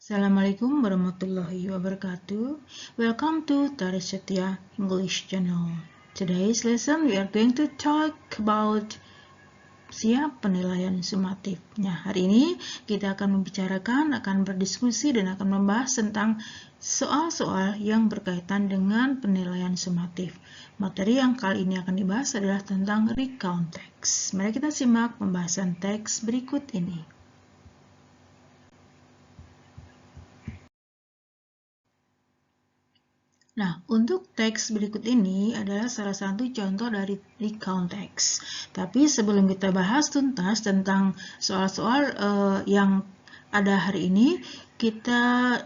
Assalamualaikum warahmatullahi wabarakatuh. Welcome to Tari Setia English Channel. Today's lesson we are going to talk about penilaian sumatif. Nah, hari ini kita akan berdiskusi dan akan membahas tentang soal-soal yang berkaitan dengan penilaian sumatif. Materi yang kali ini akan dibahas adalah tentang recount text. Mari kita simak pembahasan teks berikut ini. Nah, untuk teks berikut ini adalah salah satu contoh dari recount text. Tapi sebelum kita bahas tuntas tentang soal-soal yang ada hari ini, kita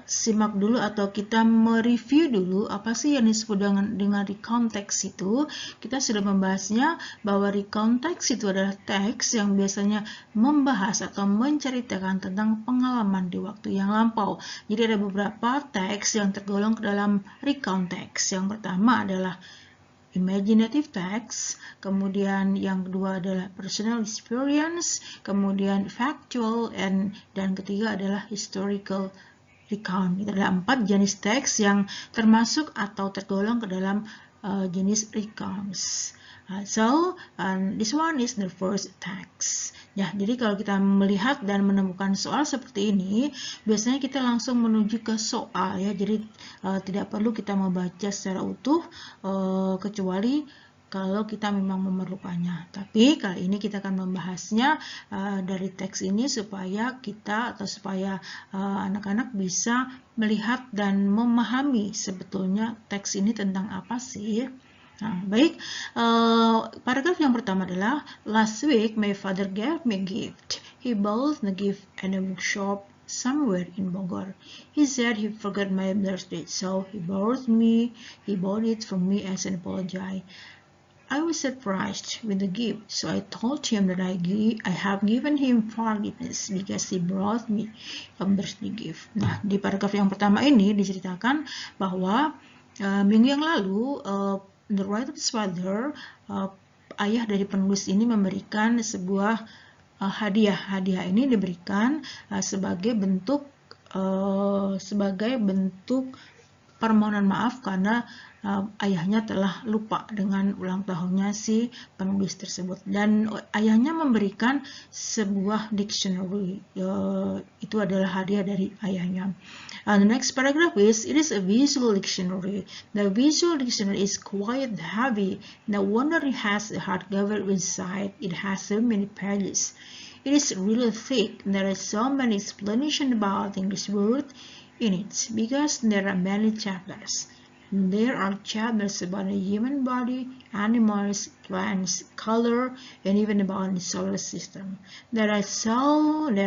simak dulu atau kita mereview dulu apa sih yang disebut dengan recount text itu. Kita sudah membahasnya bahwa recount text itu adalah teks yang biasanya membahas atau menceritakan tentang pengalaman di waktu yang lampau. Jadi ada beberapa teks yang tergolong ke dalam recount text. Yang pertama adalah imaginative text, kemudian yang kedua adalah personal experience, kemudian factual, dan ketiga adalah historical recount. Itu adalah 4 jenis teks yang termasuk atau tergolong ke dalam jenis recounts. This one is the first text. Ya, jadi kalau kita melihat dan menemukan soal seperti ini, biasanya kita langsung menuju ke soal ya. Jadi tidak perlu kita membaca secara utuh kecuali kalau kita memang memerlukannya. Tapi kali ini kita akan membahasnya dari teks ini supaya kita atau supaya anak-anak bisa melihat dan memahami sebetulnya teks ini tentang apa sih. Nah, baik, paragraf yang pertama adalah last week my father gave me a gift. He bought the gift at a bookshop somewhere in Bogor. He said he forgot my birthday, so he bought it for me as an apology. I was surprised with the gift, so I told him that I have given him forgiveness because he brought me a birthday gift. Nah, di paragraf yang pertama ini diceritakan bahwa minggu yang lalu the writer's father, ayah dari penulis ini memberikan sebuah hadiah. Hadiah ini diberikan sebagai bentuk permohonan maaf karena ayahnya telah lupa dengan ulang tahunnya si penulis tersebut, dan ayahnya memberikan sebuah dictionary. Itu adalah hadiah dari ayahnya. The next paragraph is, it is a visual dictionary. The visual dictionary is quite heavy. No wonder it has a hardcover inside. It has so many pages. It is really thick. There are so many explanations about English words in it because there are many chapters. There are chapters about the human body, animals, plants, color, and even about the solar system. There are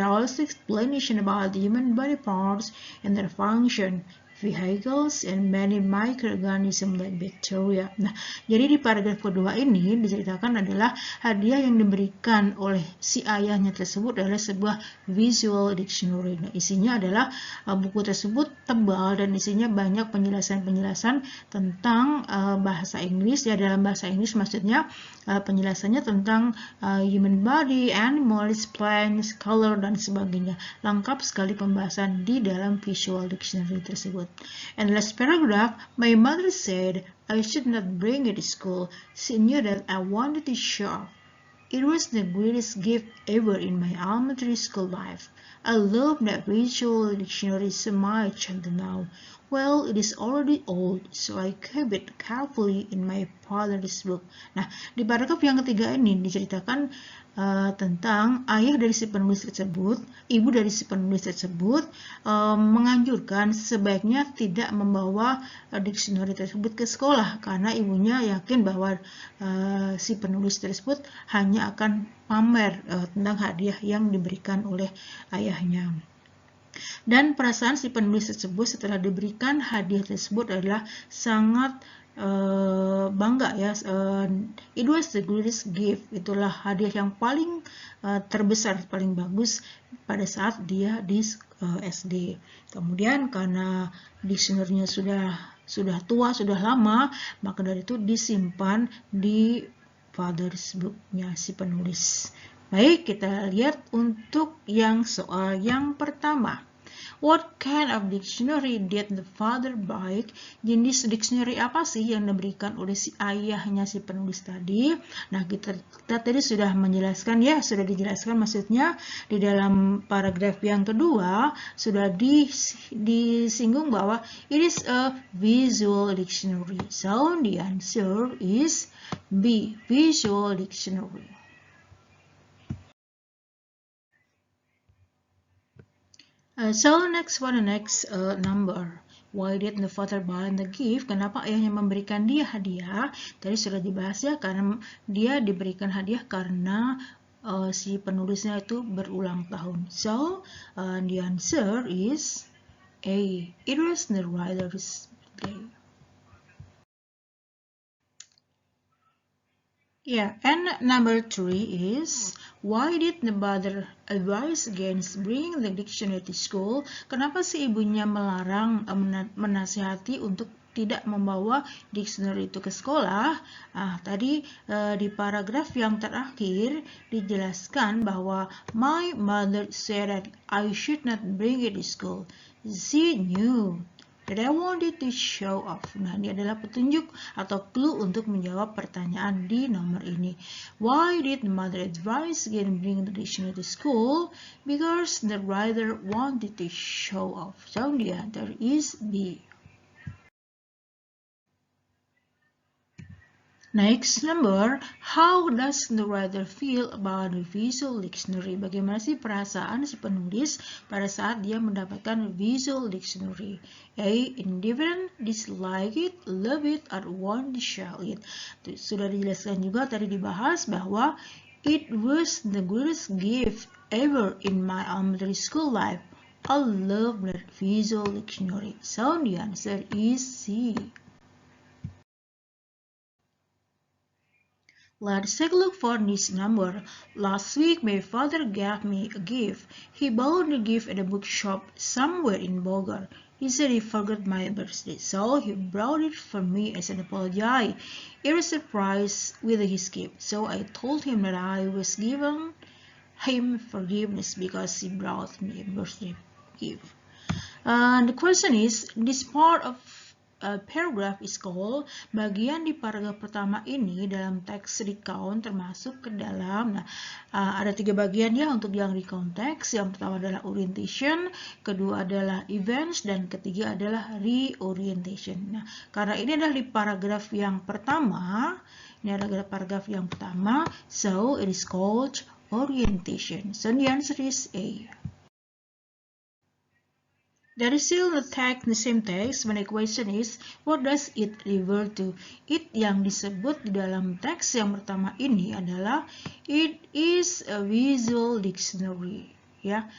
also explanations about the human body parts and their function, vehicles, and many microorganisms like bacteria. Nah, jadi di paragraf kedua ini diceritakan adalah hadiah yang diberikan oleh si ayahnya tersebut adalah sebuah visual dictionary. Nah, isinya adalah buku tersebut tebal dan isinya banyak penjelasan-penjelasan tentang bahasa Inggris. Ya, dalam bahasa Inggris maksudnya penjelasannya tentang human body, animals, plants, color, dan sebagainya. Lengkap sekali pembahasan di dalam visual dictionary tersebut. And last paragraph, my mother said I should not bring it to school. She knew that I wanted to show. It was the greatest gift ever in my elementary school life. I love that visual dictionary so much until now. Well, it is already old, so I keep it carefully in my father's book. Nah, di paragraf yang ketiga ini diceritakan tentang ayah dari si penulis tersebut, ibu dari si penulis tersebut menganjurkan sebaiknya tidak membawa dictionary tersebut ke sekolah karena ibunya yakin bahwa si penulis tersebut hanya akan pamer tentang hadiah yang diberikan oleh ayahnya. Dan perasaan si penulis tersebut setelah diberikan hadiah tersebut adalah sangat bangga ya. It was the greatest gift. Itulah hadiah yang paling terbesar, paling bagus pada saat dia di SD. Kemudian karena dictionary-nya sudah tua, sudah lama, maka dari itu disimpan di father's book-nya si penulis. Baik, kita lihat untuk yang soal yang pertama. What kind of dictionary did the father buy? Jenis dictionary apa sih yang diberikan oleh si ayahnya si penulis tadi? Nah, kita tadi sudah menjelaskan ya, sudah dijelaskan maksudnya di dalam paragraf yang kedua sudah disinggung bahwa it is a visual dictionary. So the answer is B, visual dictionary. So next number. Why did the father buy the gift? Kenapa ayahnya memberikan dia hadiah? Tadi sudah dibahas ya, karena dia diberikan hadiah karena si penulisnya itu berulang tahun. So the answer is A. It was the writer's birthday. Yeah, and number 3 is, why did the mother advise against bringing the dictionary to school? Kenapa si ibunya melarang, menasihati untuk tidak membawa dictionary itu ke sekolah? Tadi di paragraf yang terakhir dijelaskan bahwa my mother said that I should not bring it to school. She knew that I wanted to show off. Nah, ini adalah petunjuk atau clue untuk menjawab pertanyaan di nomor ini. Why did the mother advise against bringing the dictionary to school? Because the writer wanted to show off. So the answer is B. Next number, how does the writer feel about the visual dictionary? Bagaimana sih perasaan si penulis pada saat dia mendapatkan visual dictionary? A. Indifferent, dislike it, love it, or want to share it. Sudah dijelaskan juga tadi dibahas bahwa it was the greatest gift ever in my elementary school life. I love that visual dictionary. So the answer is C. Let's take a look for this number. Last week, my father gave me a gift. He bought the gift at a bookshop somewhere in Bogor. He said he forgot my birthday, so he brought it for me as an apology. I was surprised with his gift, so I told him that I was giving him forgiveness because he brought me a birthday gift. The question is, this part of paragraph is called, bagian di paragraf pertama ini dalam teks recount termasuk ke dalam, ada 3 bagian ya untuk yang recount teks. Yang pertama adalah orientation, kedua adalah events, dan ketiga adalah reorientation. Nah, karena ini adalah di paragraf yang pertama, so it is called orientation. So the answer is A. There is still the same text, when the question is, what does it refer to? It yang disebut di dalam teks yang pertama ini adalah, it is a visual dictionary. Ya,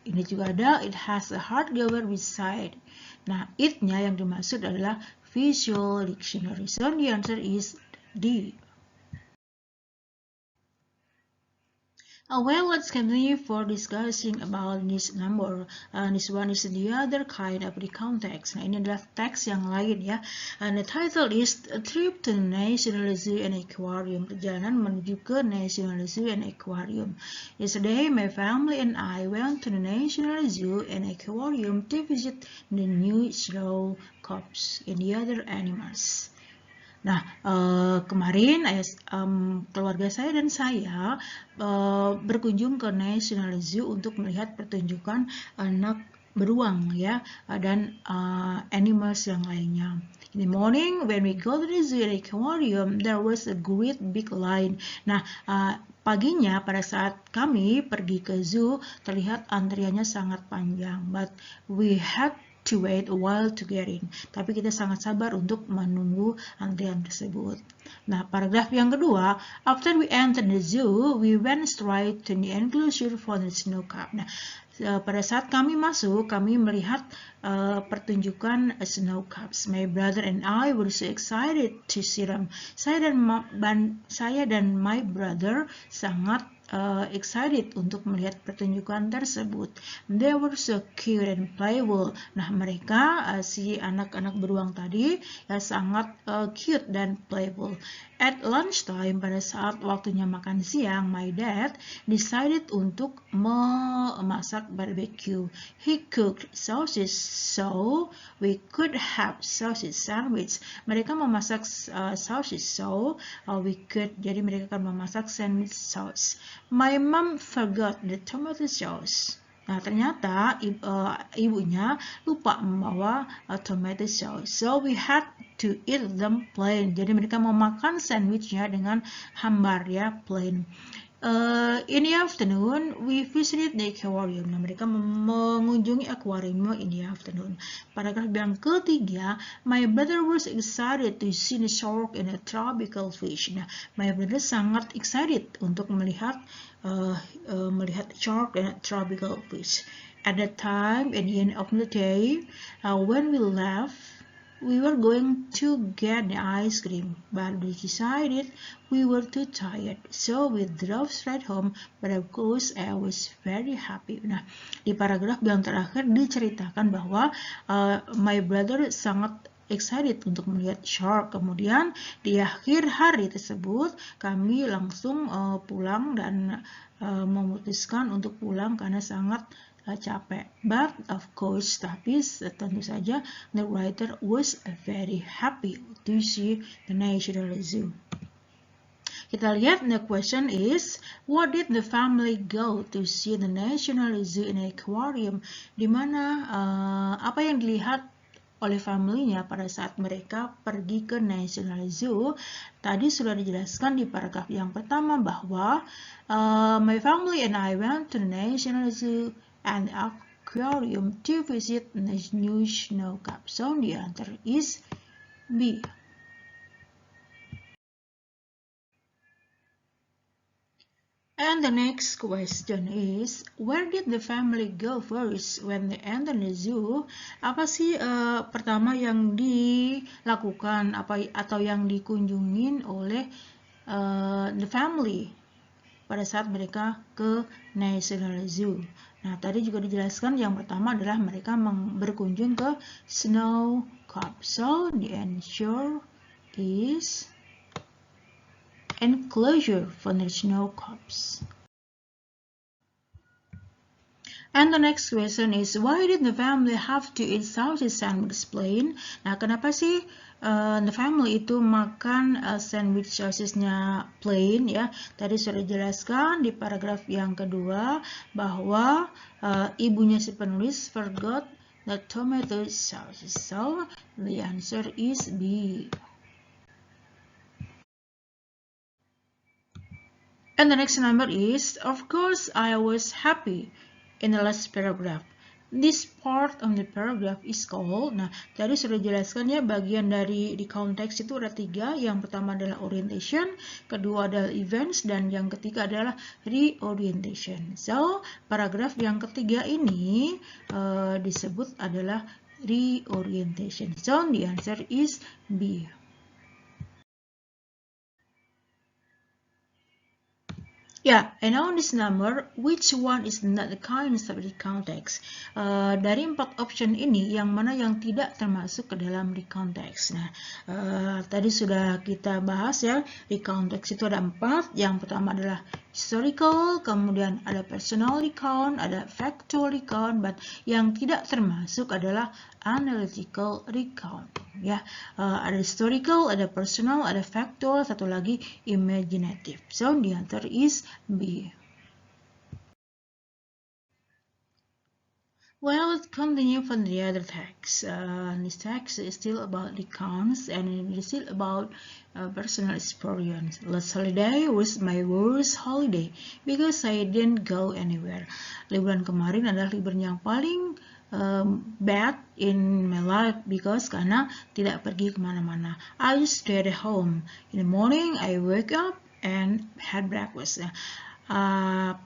ini juga ada, it has a hardcover beside. Nah, it-nya yang dimaksud adalah visual dictionary. So the answer is D. Well, let's continue for discussing about this number. This one is the other kind of recount text. Nah, ini adalah teks yang lain ya. And the title is A Trip to the National Zoo and Aquarium. Perjalanan menuju ke National Zoo and Aquarium. Yesterday, my family and I went to the National Zoo and Aquarium to visit the new snow cubs and the other animals. Nah, kemarin keluarga saya dan saya berkunjung ke National Zoo untuk melihat pertunjukan anak beruang ya, dan animals yang lainnya. In the morning, when we go to the zoo and aquarium, there was a great big line. Nah, paginya pada saat kami pergi ke zoo, terlihat antriannya sangat panjang, but we had to wait a while to get in. Tapi kita sangat sabar untuk menunggu antrian tersebut. Nah, paragraf yang kedua, after we entered the zoo, we went straight to the enclosure for the snow cub. Nah, pada saat kami masuk, kami melihat pertunjukan snow cubs. My brother and I were so excited to see them. Saya dan my brother sangat excited untuk melihat pertunjukan tersebut. They were so cute and playful. Nah, mereka si anak-anak beruang tadi sangat cute dan playful. At lunchtime, pada saat waktunya makan siang, my dad decided untuk memasak barbecue. He cooked sausage so we could have sausage sandwich. Mereka memasak sausage so we could, jadi mereka akan memasak sandwich sauce. My mom forgot the tomato sauce. Nah, ternyata ibunya lupa membawa tomato sauce. So we had to eat them plain. Jadi mereka mau makan sandwichnya dengan hambar ya, plain. In the afternoon, we visited the aquarium. Nah, mereka mengunjungi akuarium in the afternoon. Paragraf yang ketiga, my brother was excited to see the shark and a tropical fish. Nah, my brother sangat excited untuk melihat shark and a tropical fish. At that time, at the end of the day, when we left, we were going to get the ice cream, but we decided we were too tired, so we drove straight home. But of course, I was very happy. Nah, di paragraf yang terakhir diceritakan bahwa my brother sangat excited untuk melihat shark. Kemudian di akhir hari tersebut kami langsung pulang dan memutuskan untuk pulang karena sangat capek. But of course, tapi tentu saja the writer was very happy to see the National Zoo. Kita lihat, the question is, what did the family go to see the National Zoo in aquarium? Dimana apa yang dilihat oleh familinya pada saat mereka pergi ke National Zoo? Tadi sudah dijelaskan di paragraf yang pertama bahwa my family and I went to the National Zoo and aquarium to visit the new snow cap. So the answer is B. And the next question is, where did the family go first when they entered the zoo? Apa sih pertama yang dilakukan atau yang dikunjungin oleh the family pada saat mereka ke National Zoo? Nah, tadi juga dijelaskan yang pertama adalah mereka berkunjung ke Snow Cap. So, the answer is enclosure for the snow caps. And the next question is, why did the family have to eat sausage sandwich plain? Nah, kenapa sih the family itu makan sandwich sausage-nya plain ya? Tadi sudah dijelaskan di paragraf yang kedua bahwa ibunya si penulis forgot the tomato sauce. So, the answer is B. And the next number is, of course, I was happy. In the last paragraph, this part of the paragraph is called. Nah, tadi sudah dijelaskan ya, bagian dari di konteks itu ada 3. Yang pertama adalah orientation, kedua adalah events, dan yang ketiga adalah reorientation. So, paragraf yang ketiga ini disebut adalah reorientation. So, the answer is B. Ya, and on this number, which one is not the kind of the context? Dari 4 option ini, yang mana yang tidak termasuk ke dalam the context? Nah, tadi sudah kita bahas ya, the context itu ada 4. Yang pertama adalah historical, kemudian ada personal recount, ada factual recount, but yang tidak termasuk adalah analytical recount. Ya, ada historical, ada personal, ada factual, satu lagi imaginative. So the answer is B. Well, let's continue from the other text. This text is still about recounts and it is still about personal experience. Last holiday was my worst holiday because I didn't go anywhere. Liburan kemarin adalah liburan yang paling bad in my life because karena tidak pergi kemana-mana. I just stayed at home. In the morning, I wake up and had breakfast.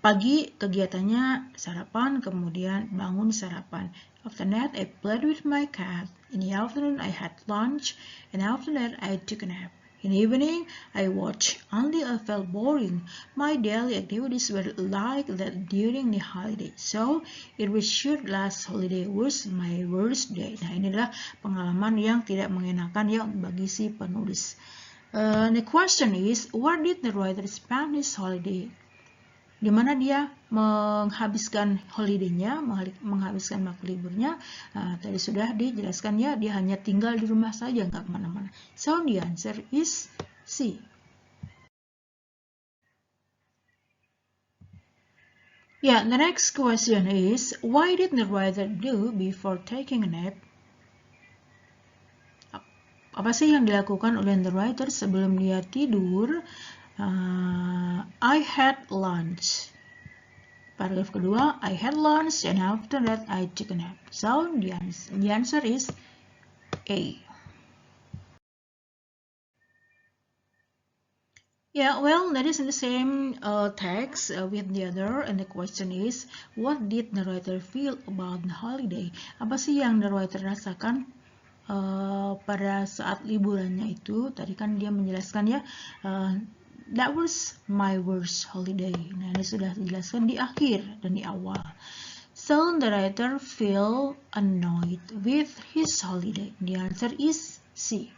Pagi kegiatannya sarapan, kemudian bangun sarapan. After that, I played with my cat. In the afternoon, I had lunch, and after that, I took a nap. In the evening, I watched until I felt boring. My daily activities were like that during the holiday. So, it was should last holiday was my worst day. Nah, ini adalah pengalaman yang tidak mengenakan ya bagi si penulis. The question is, where did the writer spend his holiday? Di mana dia menghabiskan holiday-nya, menghabiskan waktu liburnya. Tadi sudah dijelaskan ya, dia hanya tinggal di rumah saja, nggak kemana-mana. So the answer is C. Yeah, the next question is, why did the writer do before taking a nap? Apa sih yang dilakukan oleh the writer sebelum dia tidur? I had lunch. Paragraf kedua, I had lunch and after that I took a nap. So the answer is A. Yeah, well, that is in the same text with the other, and the question is, what did the writer feel about the holiday? Apa sih yang the writer rasakan pada saat liburannya itu? Tadi kan dia menjelaskan ya, that was my worst holiday. Nah, ini sudah dijelaskan di akhir dan di awal. So the writer feel annoyed with his holiday. The answer is C.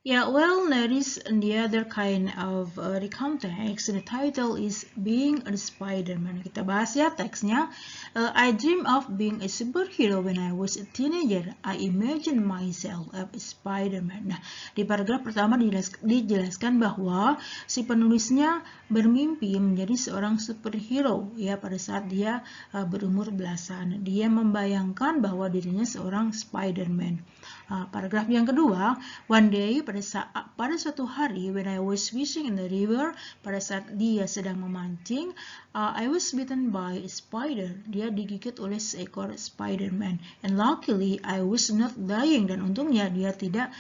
Yeah, well, there is the other kind of the context. The title is Being a Spider-Man. Kita bahas ya teksnya. I dream of being a superhero when I was a teenager. I imagine myself as a Spider-Man. Nah, di paragraf pertama dijelaskan bahwa si penulisnya bermimpi menjadi seorang superhero ya pada saat dia berumur belasan. Dia membayangkan bahwa dirinya seorang Spider-Man. Paragraf yang kedua, one day pada suatu hari when I was fishing in the river, pada saat dia sedang memancing, I was bitten by a spider. Dia digigit oleh seekor Spider-Man, and luckily I was not dying, dan untungnya dia tidak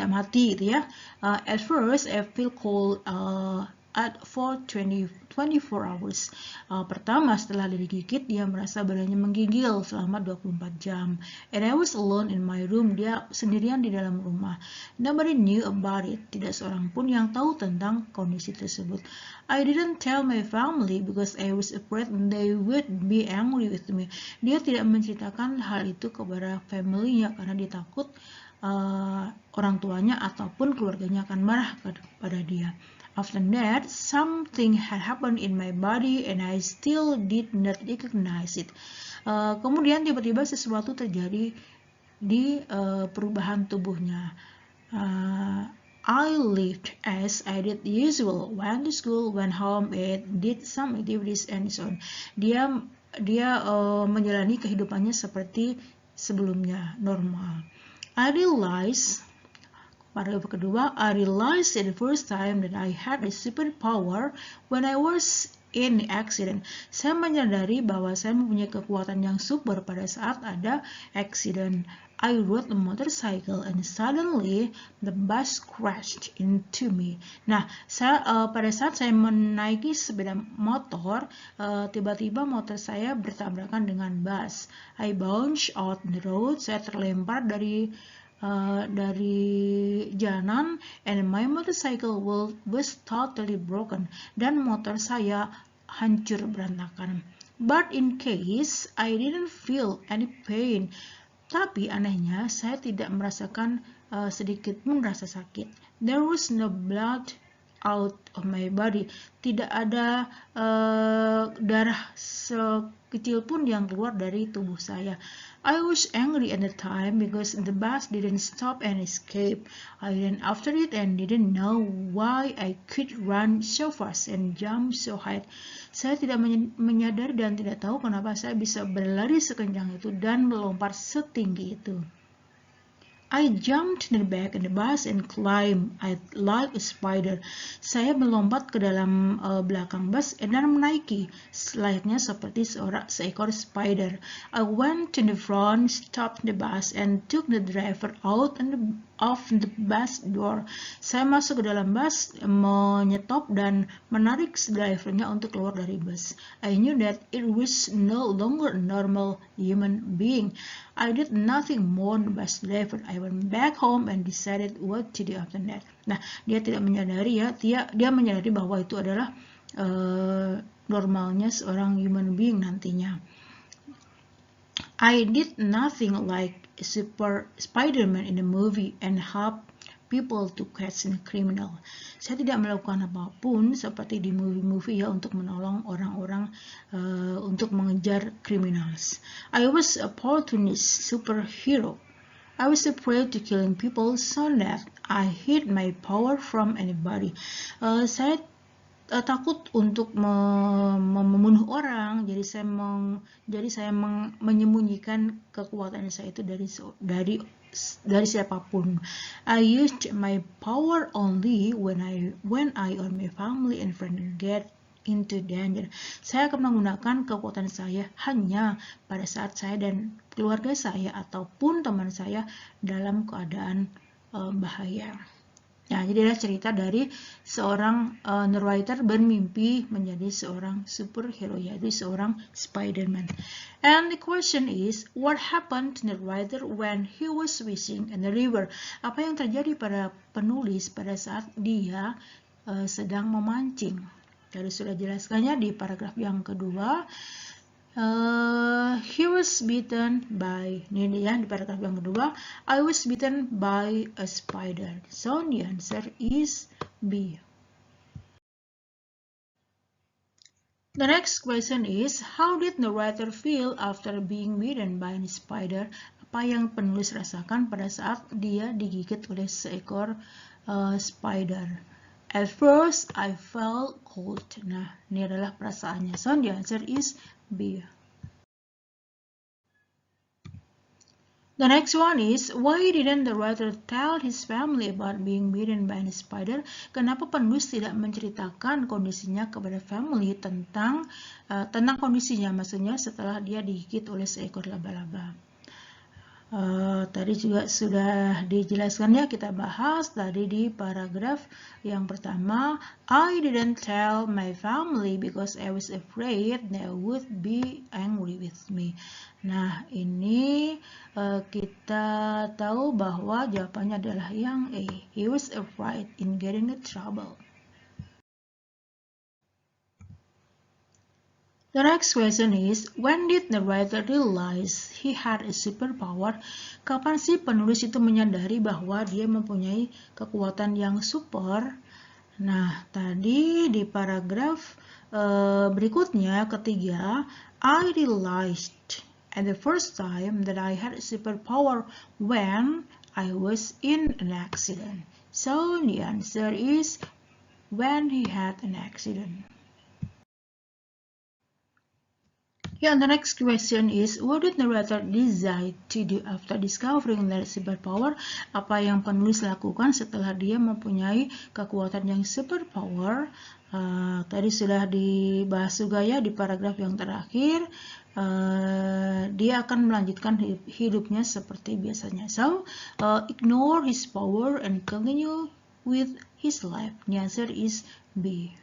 mati gitu ya. At first I feel cold for 24 hours. Pertama setelah digigit dia merasa badannya menggigil selama 24 jam. And I was alone in my room. Dia sendirian di dalam rumah. Nobody knew about it. Tidak seorang pun yang tahu tentang kondisi tersebut. I didn't tell my family because I was afraid they would be angry with me. Dia tidak menceritakan hal itu kepada family-nya karena dia takut orang tuanya ataupun keluarganya akan marah kepada dia. After that, something had happened in my body and I still did not recognize it. Kemudian tiba-tiba sesuatu terjadi di perubahan tubuhnya. I lived as I did usual, went to school, went home, ate, did some activities and so on. Dia menjalani kehidupannya seperti sebelumnya, normal. I realized Paragraf kedua, I realized the first time that I had a superpower when I was in the accident. Saya menyadari bahwa saya mempunyai kekuatan yang super pada saat ada accident. I rode a motorcycle and suddenly the bus crashed into me. Nah, pada saat saya menaiki sepeda motor, tiba-tiba motor saya bertabrakan dengan bus. I bounced out the road. Saya terlempar dari jalanan, and my motorcycle was totally broken, dan motor saya hancur berantakan. But in case I didn't feel any pain, tapi anehnya saya tidak merasakan sedikit pun rasa sakit. There was no blood out of my body. Tidak ada darah sekecil pun yang keluar dari tubuh saya. I was angry at the time because the bus didn't stop and escape. I ran after it and didn't know why I could run so fast and jump so high. Saya tidak menyadari dan tidak tahu kenapa saya bisa berlari sekencang itu dan melompat setinggi itu. I jumped in the back of the bus and climbed like a spider. Saya melompat ke dalam belakang bus dan menaiki layaknya seperti seekor spider. I went to the front, stopped the bus, and took the driver out of the bus door. Saya masuk ke dalam bus, menyetop dan menarik drivernya untuk keluar dari bus. I knew that it was no longer a normal human being. I did nothing more than bus driver. I went back home and decided what to do after that. Nah, dia tidak menyadari ya, dia menyadari bahwa itu adalah normalnya seorang human being nantinya. I did nothing like a super Spider-Man in the movie and help people to catch a criminal. Saya tidak melakukan apapun seperti di movie-movie ya untuk menolong orang-orang untuk mengejar criminals. I was a opportunist superhero. I was afraid to killing people so that I hid my power from anybody. Saya takut untuk membunuh orang, jadi saya menyembunyikan kekuatan saya itu dari siapapun. I used my power only when I or my family and friends get into danger. Saya akan menggunakan kekuatan saya hanya pada saat saya dan keluarga saya ataupun teman saya dalam keadaan bahaya. Nah, jadi adalah cerita dari seorang narrator bermimpi menjadi seorang superhero, yaitu seorang Spider-Man. And the question is, what happened to the narrator when he was fishing in the river? Apa yang terjadi pada penulis pada saat dia sedang memancing? Tadi sudah jelaskannya di paragraf yang kedua. He was bitten by, ini ya di paragraf yang kedua, I was bitten by a spider. So the answer is B. The next question is, how did the writer feel after being bitten by a spider? Apa yang penulis rasakan pada saat dia digigit oleh seekor spider? At first, I felt cold. Nah, ini adalah perasaannya. So the answer is B. The next one is, why didn't the writer tell his family about being bitten by a spider? Kenapa penulis tidak menceritakan kondisinya kepada family tentang kondisinya, maksudnya setelah dia digigit oleh seekor laba-laba? Tadi juga sudah dijelaskan ya, kita bahas tadi di paragraf yang pertama. I didn't tell my family because I was afraid they would be angry with me. Nah, ini kita tahu bahwa jawabannya adalah yang A. He was afraid in getting into trouble. The next question is, when did the writer realize he had a superpower? Kapan sih penulis itu menyadari bahwa dia mempunyai kekuatan yang super? Nah, tadi di paragraf berikutnya, ketiga, I realized at the first time that I had a superpower when I was in an accident. So the answer is when he had an accident. Yeah, the next question is, what did the narrator decide to do after discovering their superpower? Apa yang penulis lakukan setelah dia mempunyai kekuatan yang superpower? Tadi sudah dibahas juga ya di paragraf yang terakhir. Dia akan melanjutkan hidupnya seperti biasanya. So, ignore his power and continue with his life. The answer is B.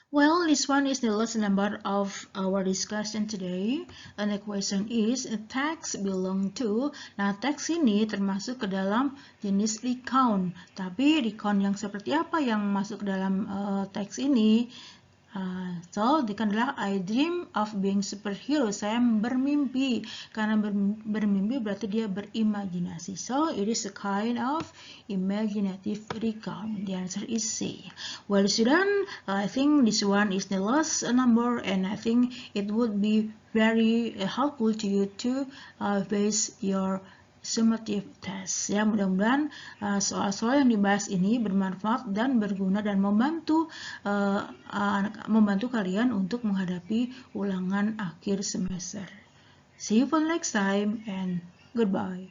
Well, this one is the last number of our discussion today. And the question is, text belong to. Nah, teks ini termasuk ke dalam jenis recount. Tapi recount yang seperti apa yang masuk ke dalam teks ini? So, adalah I dream of being superhero. Saya bermimpi. Karena bermimpi berarti dia berimajinasi. So, it is a kind of imaginative recount. The answer is C. Well, student, I think this one is the last number, and I think it would be very helpful to you to base your summative test. Ya, mudah-mudahan soal-soal yang dibahas ini bermanfaat dan berguna dan membantu kalian untuk menghadapi ulangan akhir semester. See you for next time and goodbye.